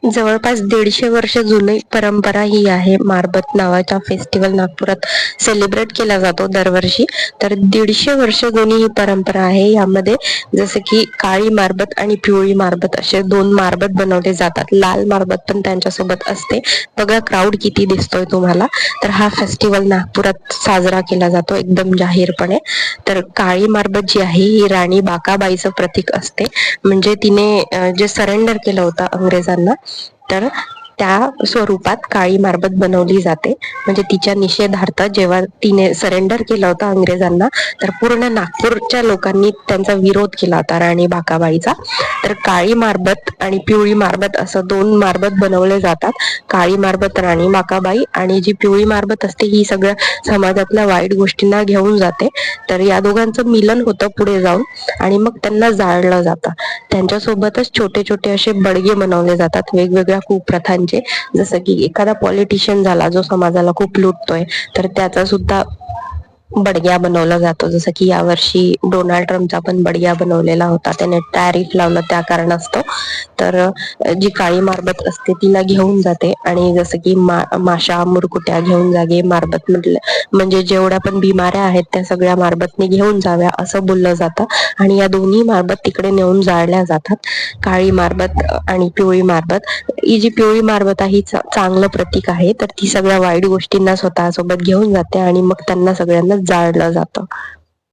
जवळपास 150 वर्ष जुनी परंपरा ही आहे. मारबत नावाचा फेस्टिवल नागपुरात सेलिब्रेट केला जातो दरवर्षी. तर 150 वर्ष जुनी ही परंपरा आहे. यामध्ये जसं की काळी मारबत आणि पिवळी मारबत असे 2 मारबत बनवले जातात. लाल मारबत पण त्यांच्यासोबत असते. बघा क्राऊड किती दिसतोय तुम्हाला. तर हा फेस्टिवल नागपुरात साजरा केला जातो एकदम जाहीरपणे. तर काळी मारबत जी आहे ही राणी बाकाबाईचं प्रतीक असते. म्हणजे तिने जे सरेंडर केलं होतं अंग्रेजांना, तर त्या स्वरूपात काळी मारबत बनवली जाते. म्हणजे तिच्या निषेधार्थ जेव्हा तिने सरेंडर केलं होतं अंग्रेजांना, तर पूर्ण नागपूरच्या लोकांनी त्यांचा विरोध केला होता राणी बाकाबाईचा. तर काळी मारबत आणि पिवळी मारबत असं 2 मारबत बनवले जातात. काळी मारबत राणी बाकाबाई आणि जी पिवळी मारबत असते ही सगळ्या समाजातल्या वाईट गोष्टींना घेऊन जाते. तर या दोघांचं मिलन होतं पुढे जाऊन आणि मग त्यांना जाळलं जातं. त्यांच्यासोबतच छोटे छोटे असे बडगे बनवले जातात वेगवेगळ्या कुप्रथांचे. जसं की एखादा पॉलिटिशियन झाला जो समाजाला खूप लुटतोय, तर त्याचा सुद्धा बडग्या बनवला जातो. जसं की यावर्षी डोनाल्ड ट्रम्पचा पण बडग्या बनवलेला होता. त्याने टॅरिफ लावलं त्या कारणास्तव. तर जी काळी मारबत असते तिला घेऊन जाते आणि जसं की माशा मुरकुट्या घेऊन जागे मारबत म्हटलं म्हणजे जेवढ्या पण बिमाऱ्या आहेत त्या सगळ्या मारबतने घेऊन जाव्या असं बोललं जातं. आणि या दोन्ही मारबत तिकडे नेऊन जाळल्या जातात. काळी मारबत आणि पिवळी मारबत. ही जी पिवळी मारबत आहे ही चांगलं प्रतीक आहे. तर ती सगळ्या वाईट गोष्टींना स्वतःसोबत घेऊन जाते आणि मग त्यांना सगळ्यांना जाळलं जातं.